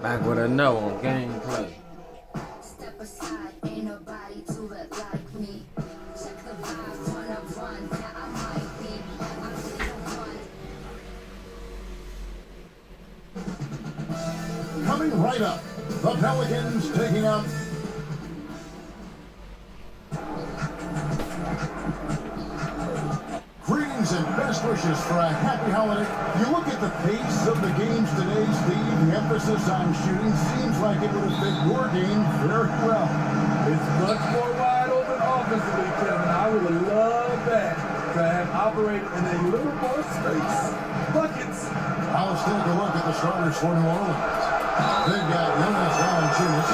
Back with a no on gameplay. Step aside, ain't nobody do it like me. Check the vibe, wanna run, yeah, I might be. I'm the one. Coming right up, the Pelicans taking out. Greetings and best wishes for a happy holiday. You look at the pace of the games today, Steve, the emphasis on shooting seems like it would have fit your game very well. It's much more wide open offensively, Kevin. I would have loved that to have operated in a little more space. Buckets. Now let's take a look at the starters for New Orleans. They've got Jonas Valanciunas,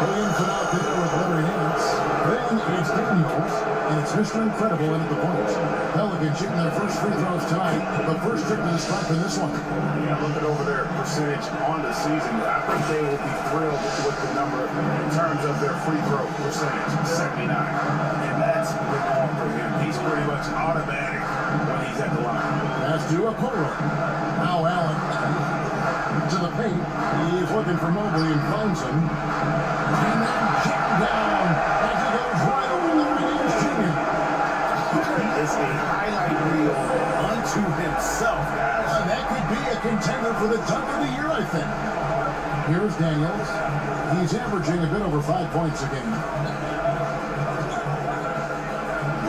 Williamson out there with Larry Nance. Then it's Daniels, and it's Mr. Incredible in at the points. Pelicans shooting their first free throws tonight, the first trip to the stripe in this one. Yeah, looking over their percentage on the season, I think they will be thrilled with the number in terms of their free throw percentage, 79. And that's the norm for him. He's pretty much automatic when he's at the line. As to Okoro. Now Allen to the paint. He's looking for Mobley and finds him. And then jammed down as he goes right over the Rangers Jr. Is a highlight reel unto himself, guys. And that could be a contender for the dunk of the year, I think. Here's Daniels. He's averaging a bit over 5 points a game.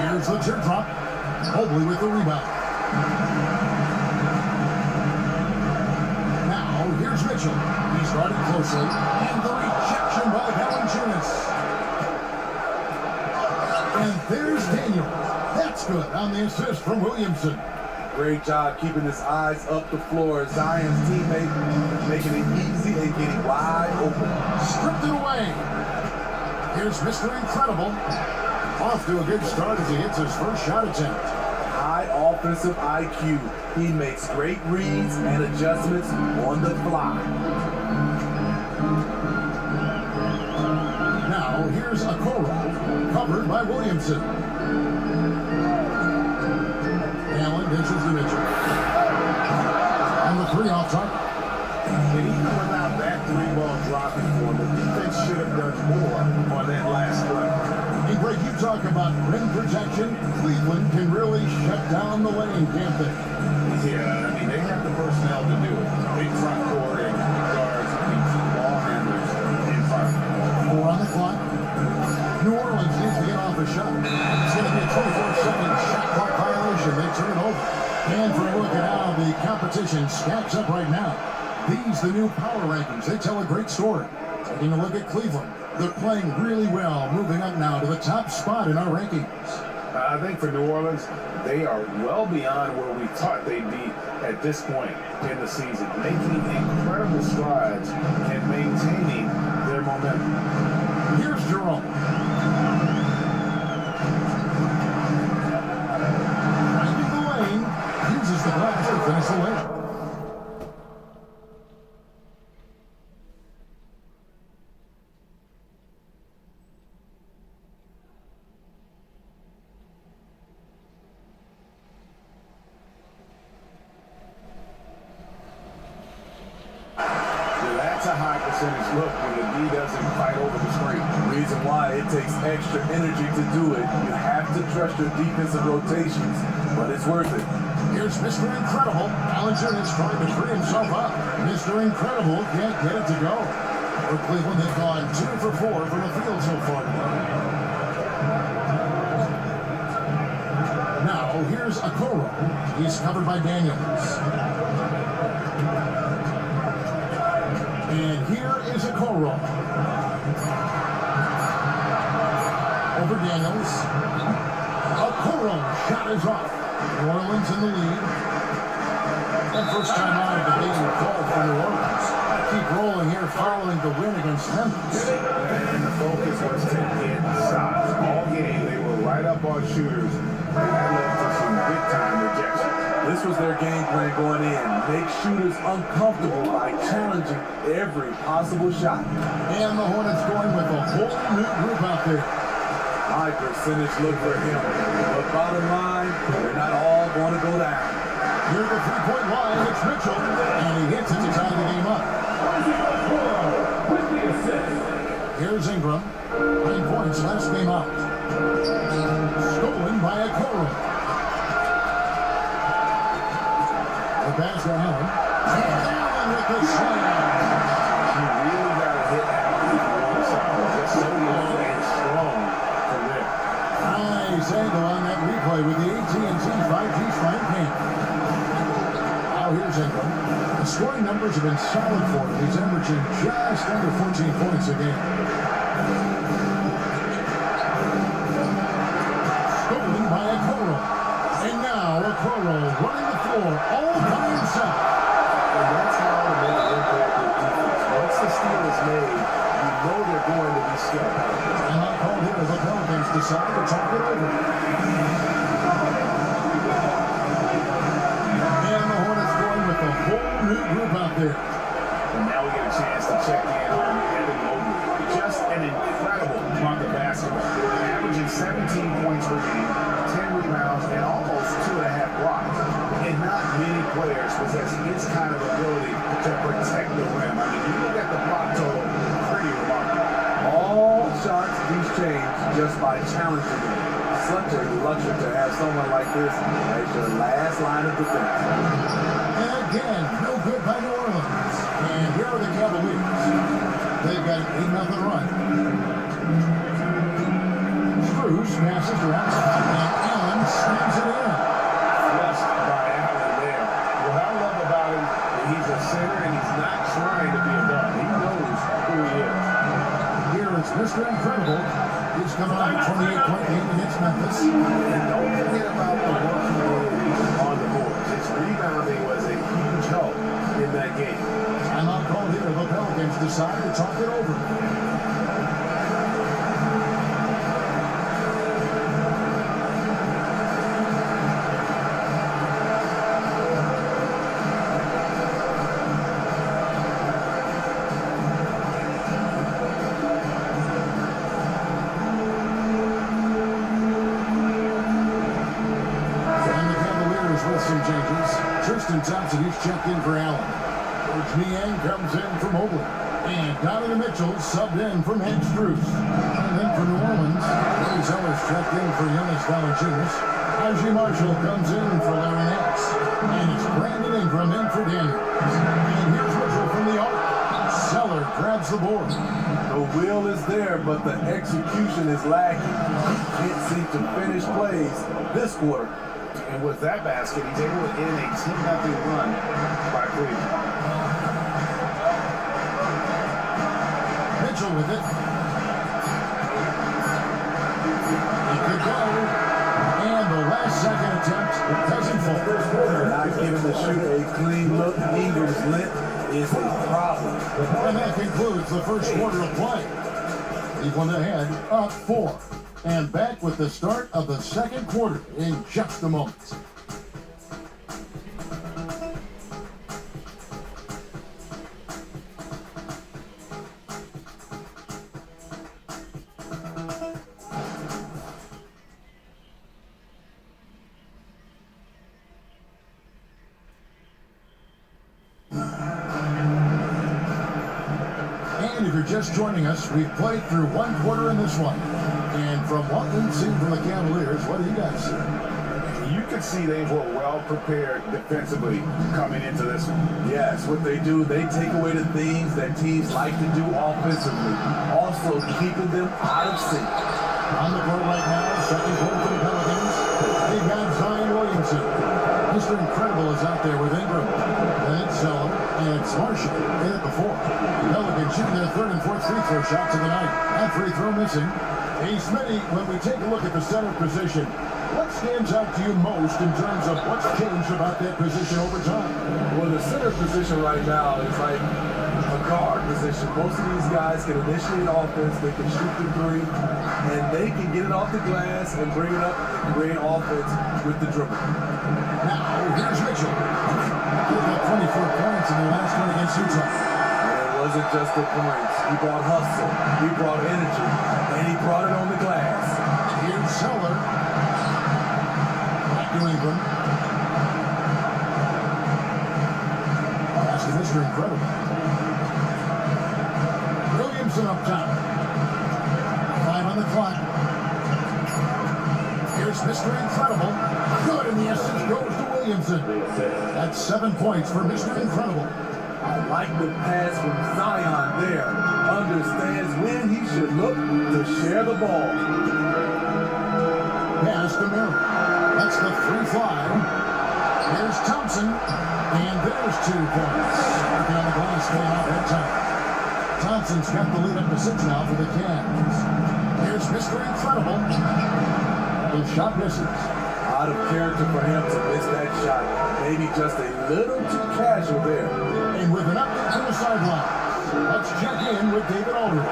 Here's the teardrop. Mobley with the rebound. Now, here's Mitchell. He's guarded closely. And the rejection by Valanciunas. And there's Daniel. That's good on the assist from Williamson. Great job keeping his eyes up the floor. Zion's teammate making it easy and getting wide open. Stripped it away. Here's Mr. Incredible. Off to a good start as he hits his first shot attempt. High offensive IQ. He makes great reads and adjustments on the fly. Now, here's Okoro, covered by Williamson. Allen dishes to Mitchell. And the three off target. And even without that three-ball dropping for him, the defense should have done more on that last play. Hey, Greg, you talk about rim protection. Cleveland can really shut down the lane, can't they? Yeah, I mean, they have the personnel to do it. Big front court and guards and some ball handlers in front. 4 on the clock. New Orleans needs to get off a shot. It's going to be a 24-second shot clock violation. They turn it over. And for a look at how the competition stacks up right now. These, the new power rankings, they tell a great story. Taking a look at Cleveland. They're playing really well, moving up now to the top spot in our rankings. I think for New Orleans, they are well beyond where we thought they'd be at this point in the season, making incredible strides and maintaining their momentum. Here's Jerome. Finding the lane, uses the glass to finish the lane. That's a high percentage look when the D doesn't fight over the screen. Reason why it takes extra energy to do it. You have to trust your defensive rotations, but it's worth it. Here's Mr. Incredible. Valanciunas trying to free himself up. Mr. Incredible can't get it to go. For Cleveland, they've gone 2 for 4 from the field so far. Now, here's Okoro. He's covered by Daniels. And here is Okoro. Over Daniels. Okoro shot is off. New Orleans in the lead. And first time out of the game called for New Orleans. Keep rolling here following the win against Memphis. And the focus was to hit shots. All game, they were right up on shooters. And that led to some big-time rejection. This was their game plan going in. Make shooters uncomfortable by challenging every possible shot. And the Hornets going with a whole new group out there. High percentage look for him. But bottom line, they're not all going to go down. Near the three-point line, it's Mitchell. And he hits it to tie the game up. points last game out. Stolen by Okoro. The pass to Allen. And Allen with the slam. You really got to hit Allen on the side. That's so long and strong from there. Nice angle on that replay with the AT&T 5G Slam Cam. Now here's Ingram. The scoring numbers have been solid for him. He's averaging just under 14 points a game. Stolen by Okoro. And now Okoro running the floor all by himself. And that's how to make an impact with defense. Once the steal is made, you know they're going to be scared. And I called here as the Pelicans decide to talk it over. And the Hornets going with a whole new group out there. And now we get a chance to check in on Evan Mobley. Just an incredible month of basketball. Averaging 17 points per game, 10 rebounds, and almost 2.5 blocks. And not many players possess his kind of ability to protect the rim. I mean, you look at the block total, pretty remarkable. All shots he's changed just by challenging them. Such a luxury to have someone like this as your last line of defense. And again, no good by New Orleans. And here are the Cavaliers. They've got an 8-0 run. Strus passes around and Allen slams it in. Flushed by Allen there. What I love about him is he's a center and he's not trying to be a guard. He knows who he is. Here is Mr. Incredible. He's coming off a 28-point game against Memphis. And don't forget about the work he did on the boards. His rebounding was a huge help in that game. I'm on call here. The Pelicans decide to talk it over. And the Cavaliers with some changes. Tristan Thompson, he's checked in for Allen. Coach Niang comes in for Mobley. And Donovan Mitchell subbed in for Max Strus. And then for New Orleans, Cody Sellers checked in for Jonas Valanciunas. Najee Marshall comes in for Larry Nance. And it's Brandon Ingram in for Daniels. And here's Mitchell from the arc. Seller grabs the board. The will is there, but the execution is lacking. Can't seem to finish plays this quarter. And with that basket, he's able to end a 10-0 run by Cleveland. Mitchell with it. He could go. And the last second attempt doesn't fall. Not giving the shooter a clean look. Ingram's length is a problem. And that concludes the first quarter of play. Cleveland ahead, up 4. And back with the start of the second quarter in just a moment. And if you're just joining us, we've played through one quarter in this one. And from what we've seen from the Cavaliers, what do you guys see? You could see they were well prepared defensively coming into this one. Yes, what they do, they take away the things that teams like to do offensively, also keeping them out of sync. On the court right now, second quarter for the Pelicans. They've got Zion Williamson. Mr. Incredible is out there with Ingram. Then it's Zeller, and it's Marshall in at the 4. The Pelicans shooting their third and fourth free throw shots of the night. That free throw missing. Hey, Smitty, when we take a look at the center position, what stands out to you most in terms of what's changed about that position over time? Well, the center position right now is like a guard position. Most of these guys can initiate offense, they can shoot the three, and they can get it off the glass and bring it up and create offense with the dribble. Now, here's Mitchell. He got 24 points in the last one against Utah. And it wasn't just the points. He brought hustle, he brought energy, and he brought it on the glass. Here's Zeller. Back to Ingram. Pass to Mr. Incredible. Williamson up top. 5 on the clock. Mr. Incredible. Good, and the assist goes to Williamson. That's 7 points for Mr. Incredible. I like the pass from Zion there. Understands when he should look to share the ball. Pass to Miller. That's the 3-fly. Here's Thompson. And there's 2 points. Working on the glass, staying off that time. Thompson's got the lead up to 6 now for the Cavs. Here's Mr. Incredible. His shot misses. Out of character for him to miss that shot. Maybe just a little too casual there. And with an update to the sideline, let's check in with David Aldridge.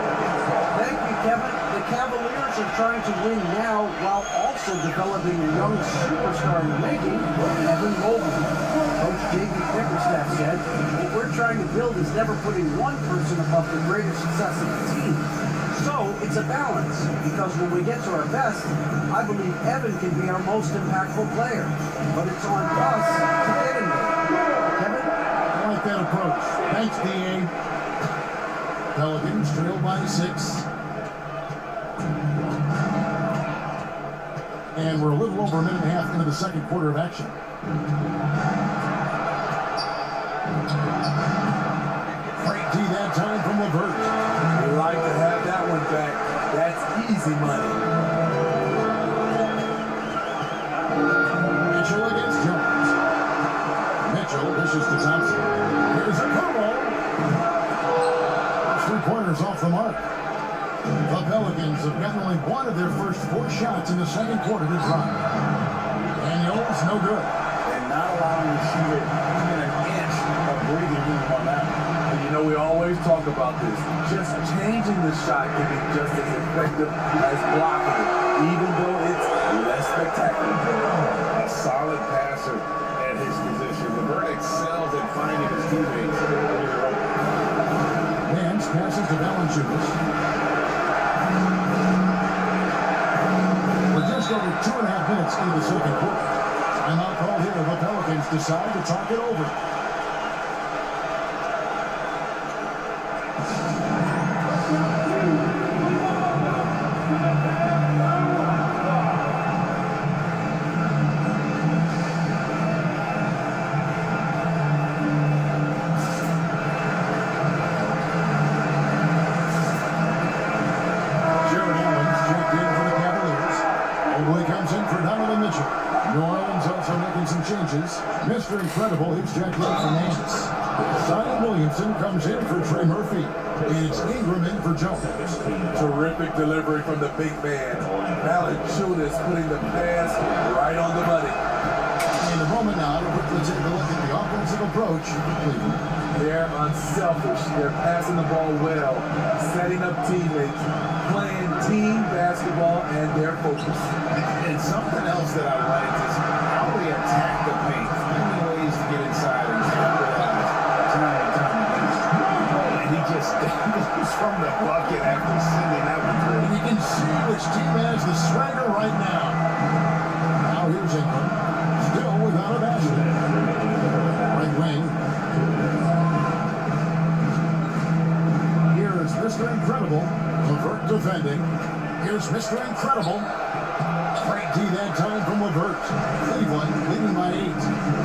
Thank you, Kevin. The Cavaliers are trying to win now while also developing a young superstar in the making, Evan Mobley. Coach J.B. Bickerstaff said, what we're trying to build is never putting one person above the greater success of the team. So it's a balance, because when we get to our best, I believe Evan can be our most impactful player. But it's on us to get him there. Kevin? I like that approach. Thanks, D.A. Pelicans trail by 6. And we're a little over a minute and a half into the second quarter of action. Great D that time from LeVert. We like to have that one back. That's easy money. Mitchell against Jones. Mitchell dishes to Thompson. Here's a combo. 3-pointers off the mark. The Pelicans have gotten only one of their first 4 shots in the second quarter to drop. Daniels, no good. And not allowing the shooter even an inch of breathing room on that. And you know, we always talk about this. Just changing the shot can be just as effective as blocking it, even though it's less spectacular. A solid passer at his position. LeVert excels at finding his teammates when you're open. Nance passes to Valanciunas. We're just over 2.5 minutes into the second quarter. Timeout call here. The Pelicans decide to talk it over. Mr. Incredible, here's Jack Lake for Nance. Zion Williamson comes in for Trey Murphy. It's Ingram in for Jones. Terrific delivery from the big man. Valanciunas putting the pass right on the money. In a moment now, to quickly take a look at the offensive approach for Cleveland. They're unselfish. They're passing the ball well, setting up teammates, playing team basketball, and they're focused. And something else that I liked is how they attack the paint, finding ways to get inside and capitalize time and time again. And he just dangles from the bucket after sending that one through. And you can see which team has the swagger right now. Now here's Ingram, still without a basket. Right wing. Here's Mr. Incredible. LeVert defending. Here's Mr. Incredible. Great D that time from LeVert. Cleveland leading by 8.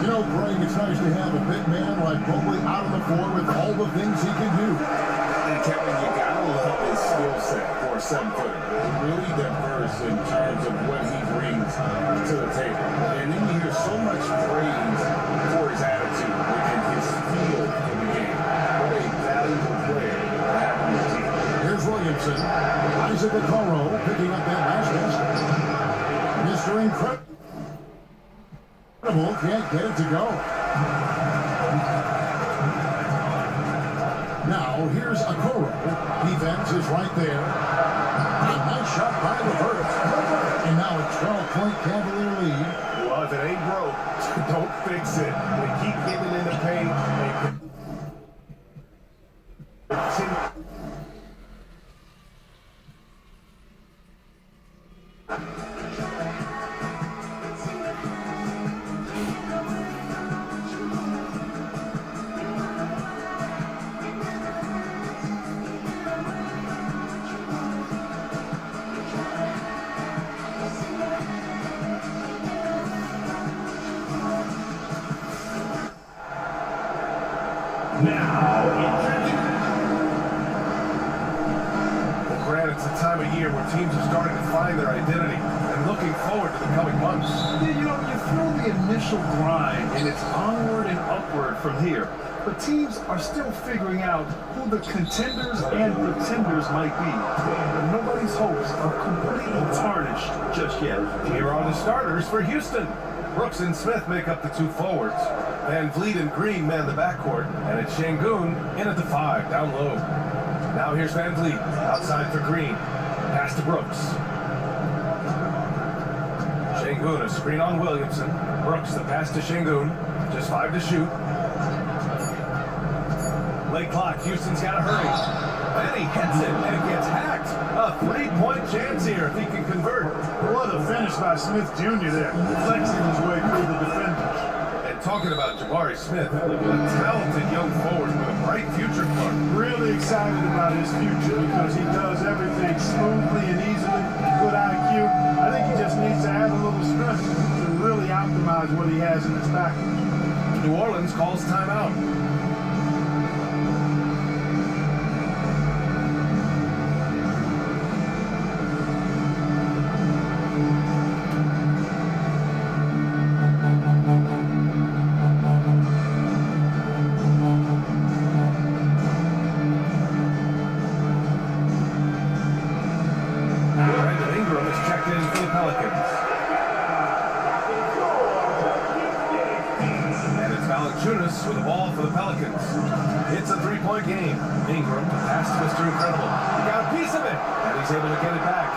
You know, Greg, it's nice to have a big man like Mobley out on the floor with all the things he can do. And Kevin, you gotta love his skill set for a 7-footer. Really diverse in terms of what he brings to the table. And then you hear so much praise for his attitude and his feel for the game. What a valuable player to have on the team. Here's Williamson. Isaac Okoro picking up that last basket. Mr. Incredible can't get it to go. Now, here's Okoro. Defense is right there. A nice shot by LeVert. And now a 12-point Cavalier lead. Well, if it ain't broke, don't fix it. They keep getting in the paint. teams are starting to find their identity and looking forward to the coming months. Yeah, you know, you feel the initial grind and it's onward and upward from here. But teams are still figuring out who the contenders and pretenders might be. But nobody's hopes are completely tarnished just yet. Here are the starters for Houston. Brooks and Smith make up the two forwards. Van Vliet and Green man the backcourt, and it's Şengün in at the 5, down low. Now here's Van Vliet, outside for Green. Pass to Brooks. Şengün, a screen on Williamson. Brooks, the pass to Şengün. Just 5 to shoot. Late clock, Houston's got to hurry. And he hits it, and it gets hacked. A 3-point chance here if he can convert. What a finish by Smith Jr. there, flexing his way through the defenders. And talking about Jabari Smith, a talented young forward with a bright future for him. Really excited about his future because he does everything smoothly and easily. Good IQ. I think he just needs to add a little strength to really optimize what he has in his package. New Orleans calls timeout. Brandon Ingram is checked in for the Pelicans. And it's Valanciunas with the ball for the Pelicans. It's a 3-point game. Ingram, the pass to Mr. Incredible. He got a piece of it, and he's able to get it back.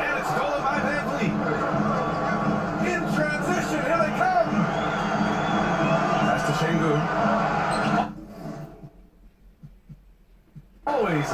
And it's stolen by Van Vliet. In transition, here they come. Pass to Şengün. Always